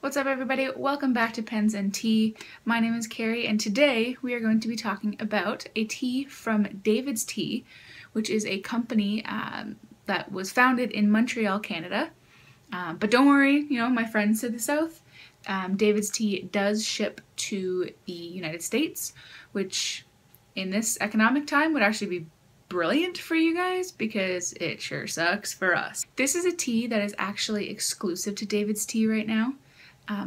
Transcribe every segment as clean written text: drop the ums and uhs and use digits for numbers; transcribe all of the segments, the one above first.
What's up, everybody? Welcome back to Pens and Tea. My name is Carrie, and today we are going to be talking about a tea from David's Tea, which is a company that was founded in Montreal, Canada. But don't worry, my friends to the south, David's Tea does ship to the United States, which in this economic time would actually be brilliant for you guys because it sure sucks for us. This is a tea that is actually exclusive to David's Tea right now.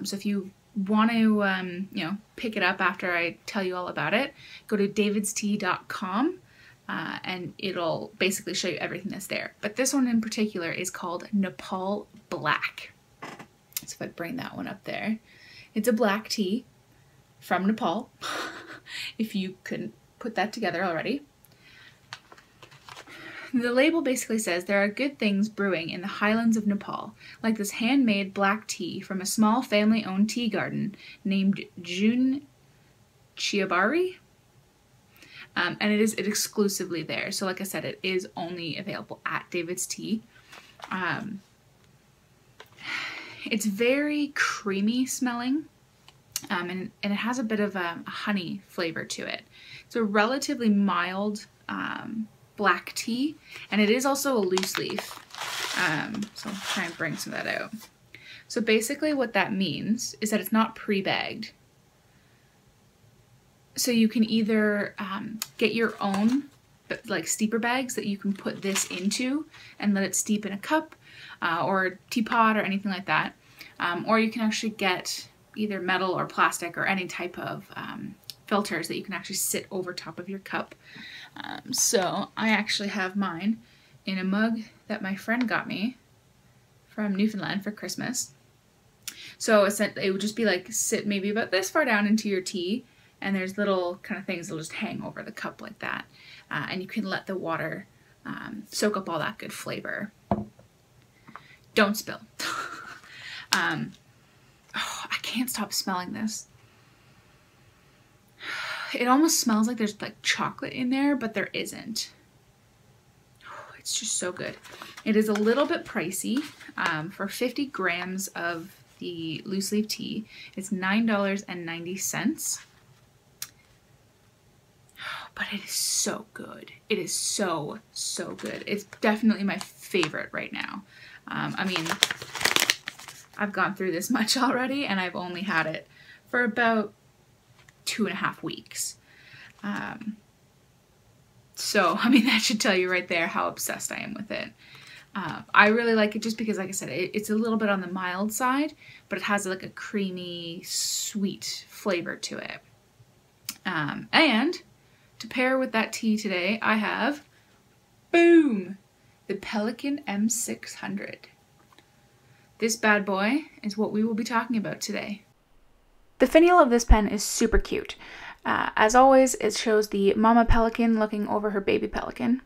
So if you want to, pick it up after I tell you all about it, go to davidstea.com and it'll basically show you everything that's there. But this one in particular is called Nepal Black. So if I bring that one up there, it's a black tea from Nepal, if you couldn't put that together already. The label basically says there are good things brewing in the highlands of Nepal, like this handmade black tea from a small family-owned tea garden named June Chiabari. And it is exclusively there. So like I said, it is only available at David's Tea. It's very creamy smelling, and it has a bit of a honey flavor to it. It's a relatively mild black tea, and it is also a loose leaf. So I'll try and bring some of that out. So basically what that means is that it's not pre-bagged. So you can either get your own like steeper bags that you can put this into and let it steep in a cup or a teapot or anything like that. Or you can actually get either metal or plastic or any type of filters that you can actually sit over top of your cup. So I actually have mine in a mug that my friend got me from Newfoundland for Christmas. So it would just be like sit maybe about this far down into your tea, and there's little kind of things that'll just hang over the cup like that. And you can let the water soak up all that good flavor. Don't spill. I can't stop smelling this. It almost smells like there's like chocolate in there, but there isn't. Oh, it's just so good. It is a little bit pricey. For 50 grams of the loose leaf tea, it's $9.90. But it is so good. It is so, so good. It's definitely my favorite right now. I mean, I've gone through this much already, and I've only had it for about 2.5 weeks. So, I mean, that should tell you right there how obsessed I am with it. I really like it just because, like I said, it's a little bit on the mild side, but it has like a creamy, sweet flavor to it. And to pair with that tea today, I have, boom, the Pelican M600. This bad boy is what we will be talking about today. The finial of this pen is super cute. As always, it shows the mama pelican looking over her baby pelican.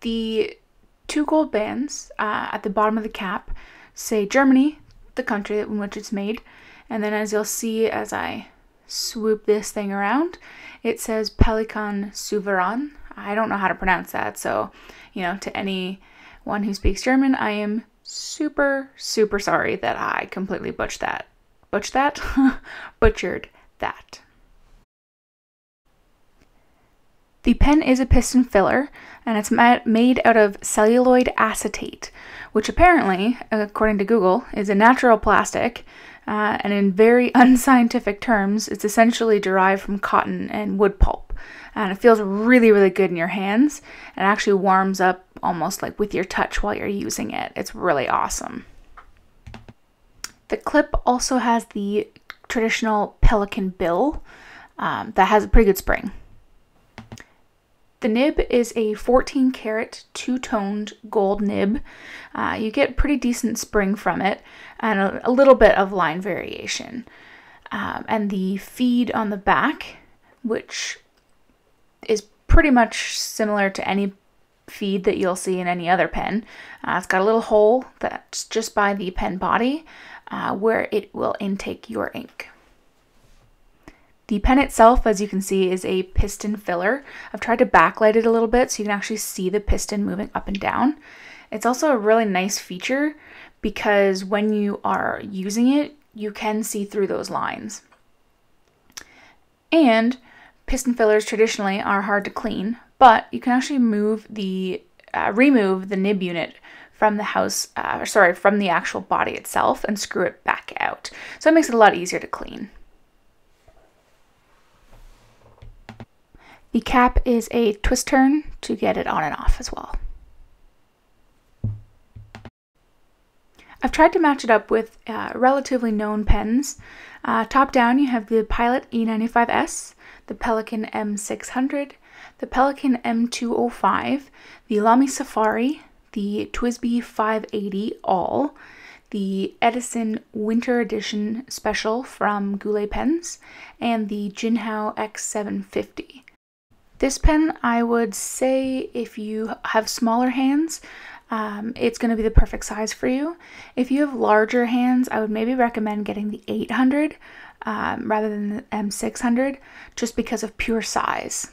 The two gold bands at the bottom of the cap say Germany, the country in which it's made. And then as you'll see as I swoop this thing around, it says Pelikan Souverain. I don't know how to pronounce that, so, to anyone who speaks German, I am super, super sorry that I completely butchered that. Butchered that. The pen is a piston filler, and it's made out of celluloid acetate, which apparently, according to Google, is a natural plastic, and in very unscientific terms, it's essentially derived from cotton and wood pulp. And it feels really, really good in your hands, and actually warms up almost like with your touch while you're using it. It's really awesome. The clip also has the traditional pelican bill that has a pretty good spring. The nib is a 14 karat two-toned gold nib. You get pretty decent spring from it and a little bit of line variation. And the feed on the back, which is pretty much similar to any feed that you'll see in any other pen. It's got a little hole that's just by the pen body where it will intake your ink. The pen itself, as you can see, is a piston filler. I've tried to backlight it a little bit so you can actually see the piston moving up and down. It's also a really nice feature because when you are using it, you can see through those lines. And piston fillers traditionally are hard to clean, but you can actually remove the nib unit from the from the actual body itself and screw it back out. So it makes it a lot easier to clean. The cap is a twist turn to get it on and off as well. I've tried to match it up with relatively known pens. Top down you have the Pilot E95S, the Pelican M600, the Pelican M205, the Lamy Safari, the TWSBI 580 All, the Edison Winter Edition Special from Goulet Pens, and the Jinhao X750. This pen, I would say if you have smaller hands, it's going to be the perfect size for you. If you have larger hands, I would maybe recommend getting the 800 rather than the M600, just because of pure size.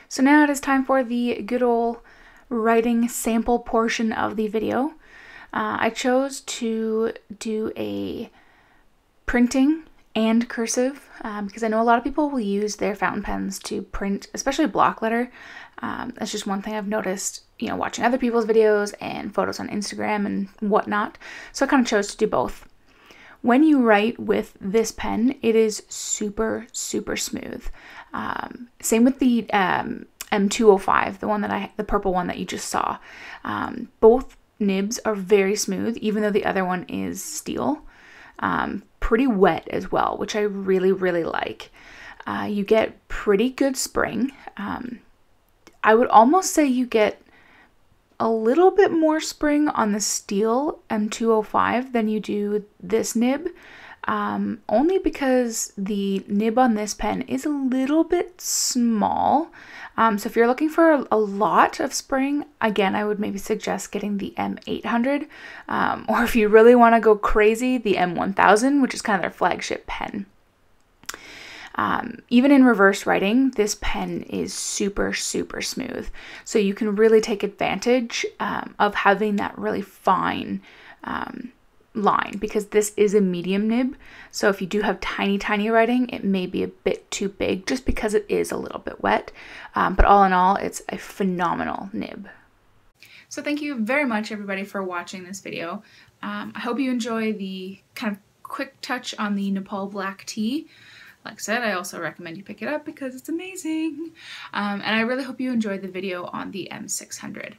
So now it is time for the good old writing sample portion of the video. I chose to do a printing and cursive because I know a lot of people will use their fountain pens to print, especially block letter. That's just one thing I've noticed, you know, watching other people's videos and photos on Instagram and whatnot. So I kind of chose to do both. When you write with this pen, it is super, super smooth. Same with the M205, the purple one that you just saw. Both nibs are very smooth, even though the other one is steel. Pretty wet as well, which I really, really like. You get pretty good spring. I would almost say you get a little bit more spring on the steel M205 than you do this nib, only because the nib on this pen is a little bit small. So if you're looking for a lot of spring, again, I would maybe suggest getting the M800, or if you really want to go crazy, the M1000, which is kind of their flagship pen. Even in reverse writing, this pen is super, super smooth. So you can really take advantage of having that really fine line, because this is a medium nib. So if you do have tiny, tiny writing, it may be a bit too big just because it is a little bit wet. But all in all, it's a phenomenal nib. So thank you very much, everybody, for watching this video. I hope you enjoy the kind of quick touch on the Nepal Black tea. Like I said, I also recommend you pick it up because it's amazing. And I really hope you enjoyed the video on the M600.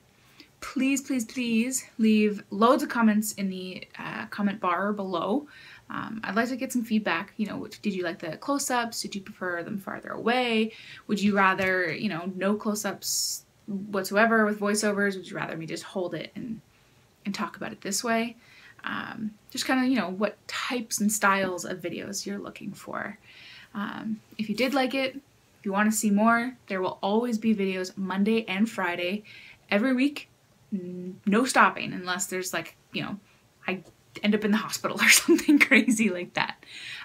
Please, please, please leave loads of comments in the comment bar below. I'd like to get some feedback. You know, did you like the close-ups? Did you prefer them farther away? Would you rather, you know, no close-ups whatsoever with voiceovers? Would you rather me just hold it and talk about it this way? Just kind of, you know, what types and styles of videos you're looking for. If you did like it, if you want to see more, there will always be videos Monday and Friday every week. No stopping unless there's, like, you know, I end up in the hospital or something crazy like that.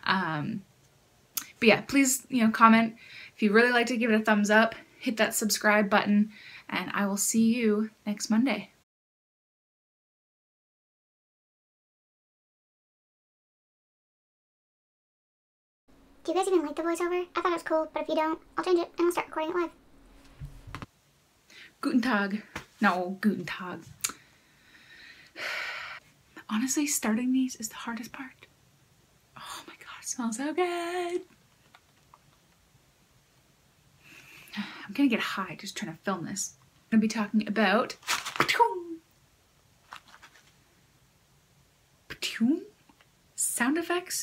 But yeah, please, you know, comment. If you really like to give it a thumbs up, hit that subscribe button, and I will see you next Monday. Do you guys even like the voiceover? I thought it was cool, but if you don't, I'll change it and I'll start recording it live. Guten Tag. No, Guten Tag. Honestly, starting these is the hardest part. Oh my god, it smells so good. I'm gonna get high just trying to film this. I'm gonna be talking about sound effects.